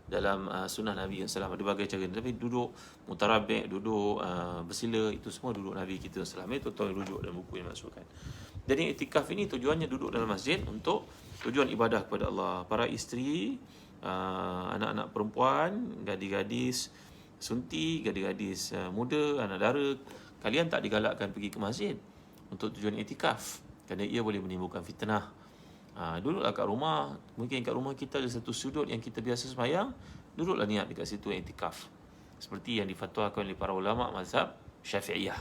dalam sunnah Nabi SAW ada berbagai cara, tapi duduk mutarabik, duduk bersila, itu semua duduk Nabi kita SAW. Tuan-tuan rujuk dalam buku yang masukkan. Jadi iktikaf ini tujuannya duduk dalam masjid untuk tujuan ibadah kepada Allah. Para isteri, anak-anak perempuan, gadis-gadis sunti, gadis-gadis muda, anak dara, kalian tak digalakkan pergi ke masjid untuk tujuan iktikaf kerana ia boleh menimbulkan fitnah. Duduklah kat rumah. Mungkin kat rumah kita ada satu sudut yang kita biasa sembahyang, duduklah niat dekat situ iktikaf. Seperti yang difatwakan oleh para ulama mazhab Syafi'iyah.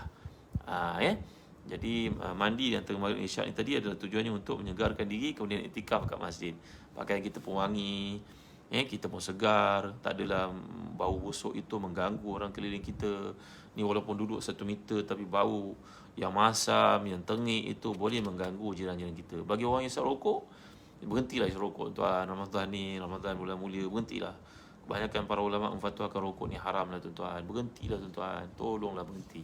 Jadi mandi dan tengah maghrib isyak ni tadi adalah tujuannya untuk menyegarkan diri, kemudian iktikaf kat masjid. Pakaian kita pun wangi, kita pun segar, tak adalah bau busuk itu mengganggu orang keliling kita. Ni walaupun duduk 1 meter tapi bau yang masam, yang tengik itu boleh mengganggu jiran-jiran kita. Bagi orang yang isap rokok, berhentilah isap rokok tuan. Ramadan ni, Ramadan bulan mulia, berhentilah. Kebanyakan para ulama memfatwakan rokok ni haram lah tuan-tuan. Berhentilah tuan-tuan, tolonglah berhenti.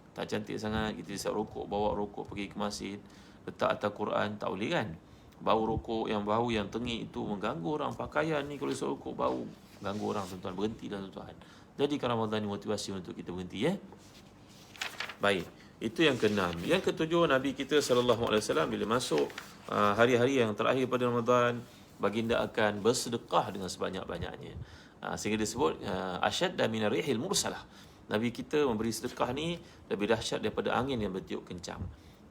Tak cantik sangat kita isap rokok, bawa rokok pergi ke masjid, letak atas Quran, tak boleh kan? Bau rokok yang bau yang tengik itu mengganggu orang. Pakaian ni kalau isap rokok bau, ganggu orang tuan-tuan. Berhentilah tuan-tuan. Jadi Ramadan ni motivasi untuk kita berhenti Baik, itu yang keenam. Yang ketujuh, Nabi kita SAW bila masuk hari-hari yang terakhir pada Ramadan, baginda akan bersedekah dengan sebanyak-banyaknya. Sehingga disebut asyadda minar rihil mursalah. Nabi kita memberi sedekah ni lebih dahsyat daripada angin yang bertiup kencang.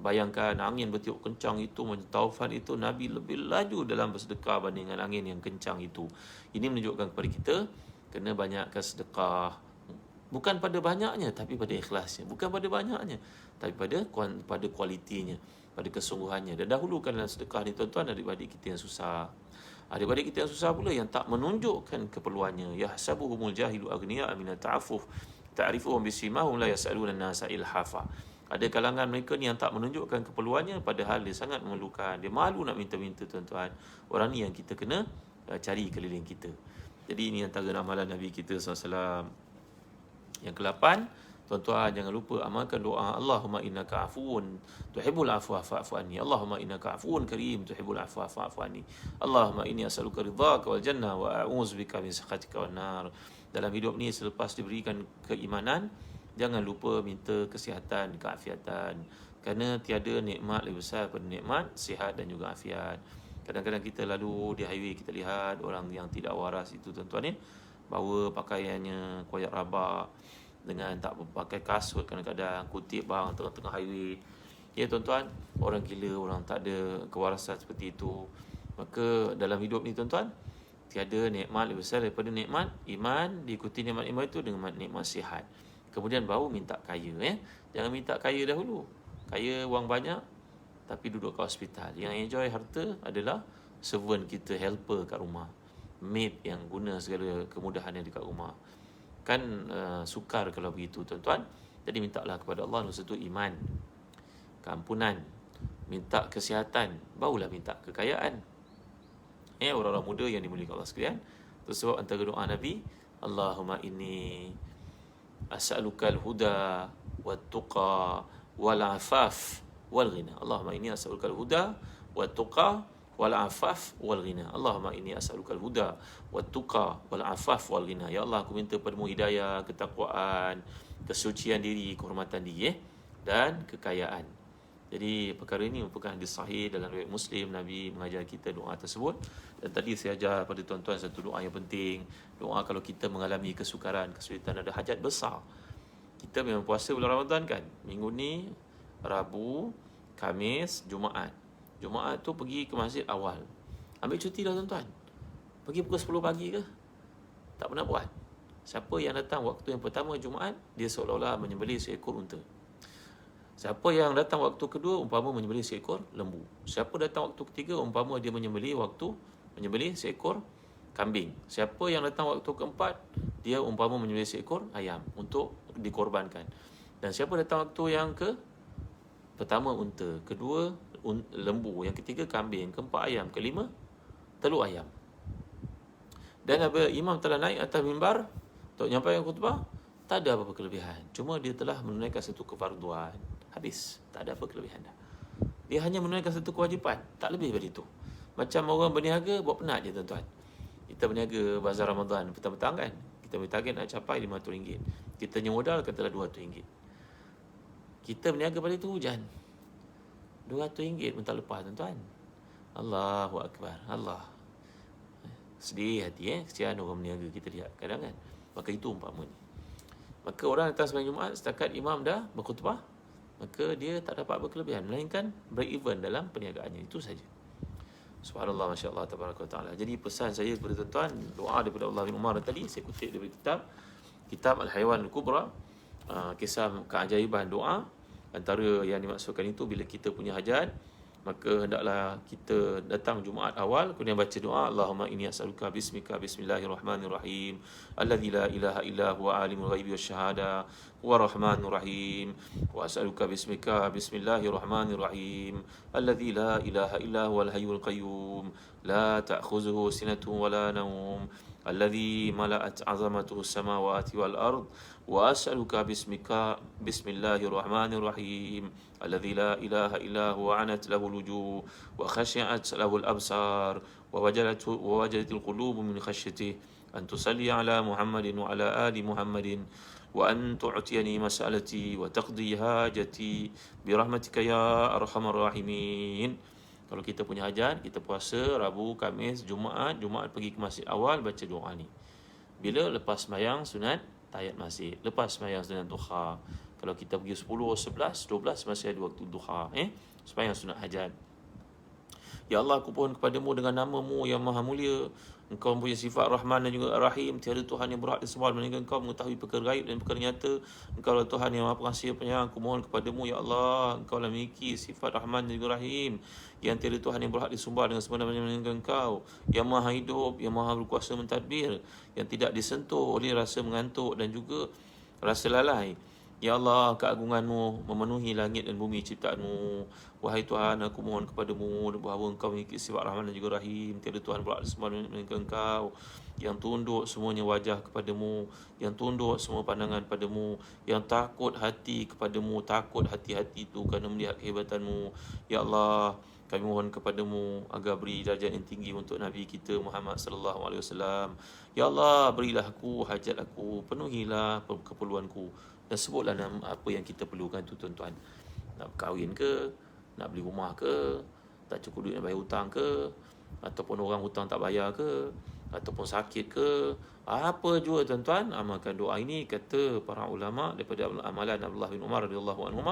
Bayangkan angin bertiup kencang itu, taufan itu, Nabi lebih laju dalam bersedekah bandingkan angin yang kencang itu. Ini menunjukkan kepada kita kena banyakkan sedekah. Bukan pada banyaknya, tapi pada ikhlasnya. Bukan pada banyaknya, tapi pada kualitinya, pada kesungguhannya. Dan dahulukan dalam sedekah ni tuan-tuan adik-adik kita yang susah. Adik-adik kita yang susah pula yang tak menunjukkan keperluannya. Yahsabuhumul jahilu aghniya min ta'affuf ta'rifuhum bisimahum la yas'aluna an-nasa ilhafa. Ada kalangan mereka ni yang tak menunjukkan keperluannya padahal dia sangat memerlukan. Dia malu nak minta-minta tuan-tuan. Orang ni yang kita kena cari keliling kita. Jadi ini antara amalan Nabi kita SAW. Yang ke-8, tuan-tuan jangan lupa amalkan doa Allahumma innaka afuwun tuhibbul afwa fa'fu anni. Allahumma innaka afuwun karim tuhibbul afwa fa'fu anni. Allahumma inni as'aluka ridhaka wal jannah wa a'udzubika min sakhatika wan nar. Dalam hidup ni selepas diberikan keimanan, jangan lupa minta kesihatan, keafiatan. Kerana tiada nikmat lebih besar daripada nikmat sihat dan juga afiat. Kadang-kadang kita lalu di highway, kita lihat orang yang tidak waras itu tuan-tuan bawa pakaiannya koyak rabak, dengan tak pakai kasut, kadang-kadang kutip bang tengah-tengah highway. Tuan-tuan, orang gila, orang tak ada kewarasan seperti itu. Maka dalam hidup ni tuan-tuan, tiada nikmat lebih besar daripada nikmat iman. Diikuti nikmat iman itu dengan nikmat sihat. Kemudian baru minta kaya. Jangan minta kaya dahulu. Kaya wang banyak tapi duduk kat hospital. Yang enjoy harta adalah servant kita, helper kat rumah, maid yang guna segala kemudahan yang dekat rumah. Kan sukar kalau begitu tuan-tuan. Jadi mintalah kepada Allah satu iman, keampunan, minta kesihatan, barulah minta kekayaan. Orang-orang muda yang dimuliakan Allah sekalian, itu sebab antara doa Nabi, Allahumma inni as'alukal huda wat tuqa wal afaf wal ghina. Allahumma inni as'alukal huda wat tuqa wal afaf wal ghina. Allahumma inni as'alukal huda wat tuqa wal afaf wal ghina. Ya Allah, aku minta padamu hidayah, ketakwaan, kesucian diri, kehormatan diri dan kekayaan. Jadi perkara ini merupakan hadis sahih dalam riwayat Muslim. Nabi mengajar kita doa tersebut. Dan tadi saya ajar pada tuan-tuan satu doa yang penting. Doa kalau kita mengalami kesukaran, kesulitan, ada hajat besar. Kita memang puasa bulan Ramadan kan. Minggu ni Rabu, Khamis, Jumaat. Jumaat tu pergi ke masjid awal. Ambil cuti lah tuan-tuan. Pergi pukul 10 pagi ke? Tak pernah buat. Siapa yang datang waktu yang pertama Jumaat, dia seolah-olah menyembelih seekor unta. Siapa yang datang waktu kedua, umpama menyembelih seekor lembu. Siapa datang waktu ketiga, umpama dia menyembelih seekor kambing. Siapa yang datang waktu keempat, dia umpama menyembelih seekor ayam untuk dikorbankan. Dan siapa datang waktu yang pertama unta, kedua lembu, yang ketiga kambing, keempat ayam, kelima telur ayam. Dan apabila imam telah naik atas mimbar untuk menyampaikan khutbah, tak ada apa-apa kelebihan. Cuma dia telah menunaikan satu kefarduan. Habis, tak ada apa kelebihan dah. Dia hanya menunaikan satu kewajipan, tak lebih daripada itu. Macam orang berniaga buat penat je tuan-tuan. Kita berniaga bazar Ramadan petang-petang kan, kita bertarget nak capai RM500. Kita punya modal katalah RM200. Kita berniaga pada itu hujan. RM200 pun tak lepas tuan-tuan. Allahu Akbar. Allah. Sedih hati kesian orang berniaga kita lihat kadang kan. Maka itu umpamanya. Maka orang datang sembahyang Jumaat setakat imam dah berkhutbah, maka dia tak dapat apa kelebihan melainkan break even dalam perniagaannya, itu saja. Subhanallah, masya-Allah, tabaraka taala. Jadi pesan saya kepada tuan-tuan, doa daripada Abdullah bin Umar tadi saya kutip daripada kitab Al-Haywan Al-Kubra, kisah keajaiban doa. Antara yang dimaksudkan itu bila kita punya hajat, maka hendaklah kita datang Jumaat awal kemudian baca doa, Allahumma inni as'aluka bismika bismillahirrahmanirrahim alladzi la ilaha illa huwa alimul ghaibi wasyahada huwa rahmanur rahim wa as'aluka bismika bismillahirrahmanirrahim alladzi la ilaha illa huwal hayyul qayyum la ta'khuzuhu sinatun wala nawm alladzi mala'at 'azamatuhu as-samawati wal ard wa as'aluka bismika bismillahirrahmanirrahim الذي لا إله إلا هو عنت له الوجوه وخشعت له الأبصار ووجلت القلوب من خشيته أن تصلي على محمد وعلى آل محمد وأن تعطيني مسألتي وتقضي حاجتي برحمتك يا أرحم الراحمين. Kalau kita punya hajat, kita puasa Rabu, Khamis, Jumaat pergi ke masjid awal baca doa ni. Bila lepas sembahyang sunat tahiyat masjid, lepas sembahyang sunat duha. Kalau kita pergi 10, 11, 12 masih ada waktu duha, sembahyang sunat hajat. Ya Allah, aku pohon kepadamu dengan nama-Mu yang maha mulia. Engkau mempunyai sifat Rahman dan juga Rahim. Tiada Tuhan yang berhak disembah melainkan Engkau, mengetahui perkara gaib dan perkara nyata. Engkau lah Tuhan yang maha pengasih penyayang. Aku mohon kepadamu, Ya Allah, Engkau lah memiliki sifat Rahman dan juga Rahim, yang tiada Tuhan yang berhak disembah dengan sebenarnya melainkan Engkau, yang maha hidup, yang maha berkuasa mentadbir, yang tidak disentuh oleh rasa mengantuk dan juga rasa lalai. Ya Allah, keagungan-Mu memenuhi langit dan bumi ciptaan-Mu. Wahai Tuhan, aku mohon kepadamu bahawa Engkau memiliki sifat Rahman dan juga Rahim. Tiada Tuhan berhak disembah melainkan Engkau, yang tunduk semuanya wajah kepadamu, yang tunduk semua pandangan padamu, yang takut hati kepadamu, takut hati-hati itu kerana melihat kehebatan-Mu. Ya Allah, kami mohon kepadamu agar beri darjat yang tinggi untuk Nabi kita Muhammad sallallahu alaihi wasallam. Ya Allah, berilah aku hajat aku, penuhilah keperluanku. Dan sebutlah apa yang kita perlukan tu tuan-tuan. Nak berkahwin ke, nak beli rumah ke, tak cukup duit nak bayar hutang ke, ataupun orang hutang tak bayar ke, ataupun sakit ke, apa jua tuan-tuan, amalkan doa ini. Kata para ulama daripada amalan Abdullah bin Umar radhiyallahu anhu,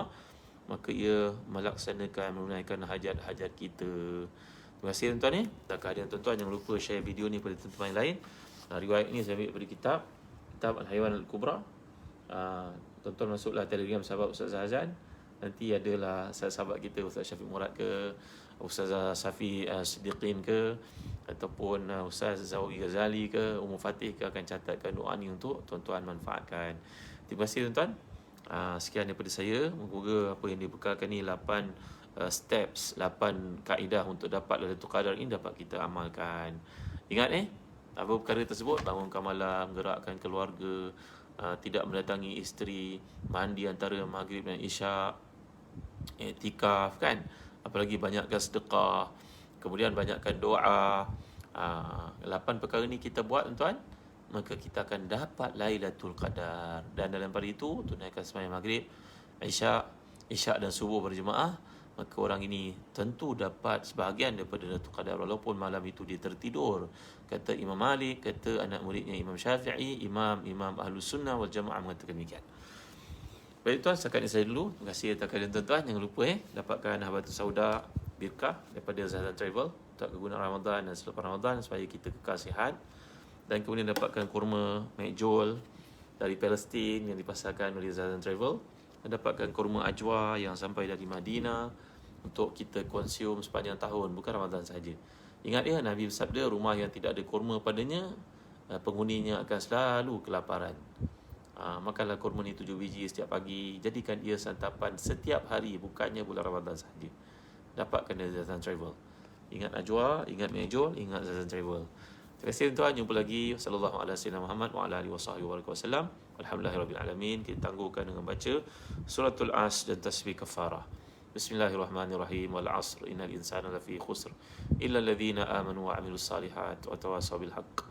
maka ia melaksanakan, menunaikan hajat-hajat kita. Terima kasih tuan-tuan. Dan kehadiran tuan-tuan, jangan lupa share video ni pada tuan-tuan yang lain. Riwayat ini saya ambil daripada kitab Al-Haywan Al-Kubra. Tuan-tuan masuklah Telegram sahabat Ustaz Hazan. Nanti adalah sahabat kita Ustaz Syafiq Murad ke, Ustaz Safi Siddiqin ke, ataupun Ustaz Zawi Ghazali ke, Ummu Fatih ke, akan catatkan doa ni untuk tuan-tuan manfaatkan. Terima kasih tuan-tuan. Sekian daripada saya. Moga apa yang dibekalkan ni 8 steps, 8 kaedah untuk dapat Lailatul Qadar ini dapat kita amalkan. Ingat apa perkara tersebut: bangunkan malam, gerakkan keluarga, tidak mendatangi isteri, mandi antara maghrib dan isyak, iktikaf kan, apalagi banyakkan sedekah, kemudian banyakkan doa. 8 perkara ni kita buat tuan-tuan, maka kita akan dapat Lailatul Qadar. Dan dalam pada itu tunaikan sembahyang maghrib, isyak dan subuh berjemaah, maka orang ini tentu dapat sebahagian daripada Lailatul Qadar walaupun malam itu dia tertidur. Kata Imam Malik, kata anak muridnya Imam Syafi'i, Imam Ahlus Sunnah wal Jamaah mengatakan demikian. Baik tuan, setakat ini saya dulu. Terima kasih atas kehadiran tuan-tuan. Jangan lupa dapatkan Habatus Sauda Birkah daripada Zahzan Travel untuk kegunaan Ramadan dan selepas Ramadan supaya kita kekal sihat. Dan kemudian dapatkan kurma Mekjol dari Palestin yang dipasarkan oleh Zahzan Travel. Dan dapatkan kurma Ajwa yang sampai dari Madinah untuk kita konsum sepanjang tahun, bukan Ramadan saja. Ingat Nabi bersabda, rumah yang tidak ada kurma padanya, penghuninya akan selalu kelaparan. Makanlah kurma ni 7 biji setiap pagi. Jadikan ia santapan setiap hari, bukannya bulan Ramadan saja. Dapatkan dari Zahzan Travel. Ingat Ajwa, ingat Mekjol, ingat Zahzan Travel. Terima kasih tuan-tuan. Jumpa lagi. Wassallallahu ala sayyidina Muhammad wa ala alihi wasallam. Alhamdulillahirabbil alamin. Kita tangguhkan dengan baca suratul As dan tasbih kafarah. Bismillahirrahmanirrahim. Wal 'asr innal insana lafi khusr illa alladhina amanu wa 'amilus salihat wa tawasaw bil haqq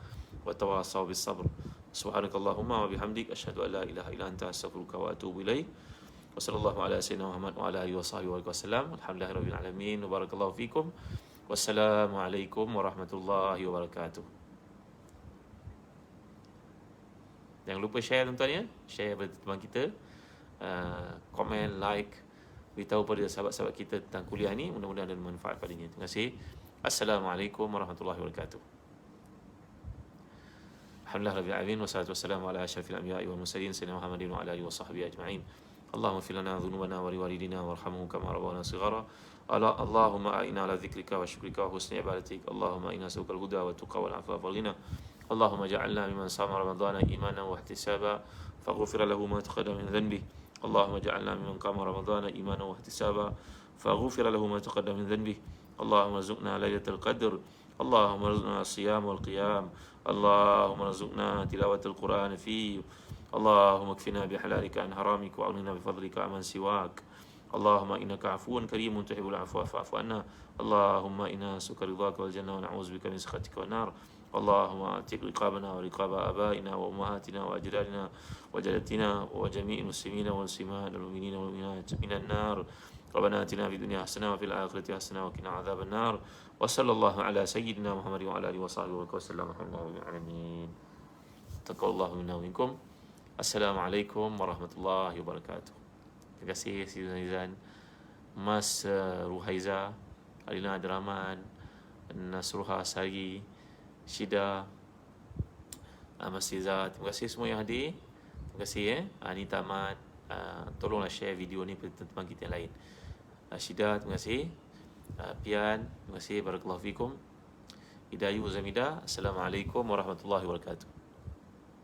wa tawasaw bis sabr. Subhanakallahumma wa bihamdik asyhadu an la ilaha illa anta astaghfiruka wa atubu ilaik. Wassallallahu ala sayyidina Muhammad wa ala alihi wasallam. Alhamdulillahirabbil alamin. Wa barakallahu fikum. Wassalamualaikum warahmatullahi wabarakatuh. Jangan lupa share tuan-tuan ya. Share pada teman kita. Komen, like, beritahu pada sahabat-sahabat kita tentang kuliah ni. Mudah-mudahan ada manfaat padanya. Terima kasih. Assalamualaikum warahmatullahi wabarakatuh. Alhamdulillah rabbil alamin wassalatu wassalamu ala asyrafil anbiya'i wal mursalin sayyidina Muhammadin wa ala alihi washabbihi ajma'in. Allahumma ighfir lana dhunubana wa liwalidina warhamhum kama rabbana shighara. Allahumma a'inna ala dzikrika wa syukrika wa husni ibadatik. Allahumma inna nas'aluka al-huda wa tuqa wal 'afafa wal ghina. Allahumma ja'alna mimman sama ramadhana imanan wa ihtisaba faghfir lahu ma taqaddama min dhanbihi. Allahumma ja'alna mimman qama ramadhana imanan wa ihtisaba faghfir lahu ma taqaddama min dhanbihi. Allahumma rzuqna lailatul qadr. Allahumma rzuqna as-siyam wal qiyam. Allahumma rzuqna tilawatul Quran fi. Allahumma kfina bihalalika an haramika wa aghnina bifadlika amman siwak. Allahumma innaka afuwun karimun tuhibbul afwa fa'fu anna. Allahumma inna nas'aluka ridhaka wal jannah wa na'udzubika min sakhatika wan nar. Allahumma atik riqabana wa riqaba abaina wa ummahatina wa ajdadina wa jaddatina wa jami'il muslimina wal muslimat wal mu'minina wal mu'minat minan nar. ربنا آتنا في الدنيا حسنة وفي الآخرة حسنة وقنا عذاب النار وصلى الله على سيدنا محمد وعلى آله وصحبه وسلم الحمد لله رب العالمين تقبل الله منا ومنكم السلام عليكم ورحمة الله وبركاته. Terima kasih Siti Nizan, Mas Ruhaiza, Alina Adraman, Nasruha Sari, Syida, Mas Izzat. Terima kasih semua yang hadir. Terima kasih Ini tamat. Tolonglah share video ni pada teman kita yang lain. Syida, terima kasih. Pian, terima kasih. Barakallahu fikum. Hidayu Zamida. Assalamualaikum warahmatullahi wabarakatuh.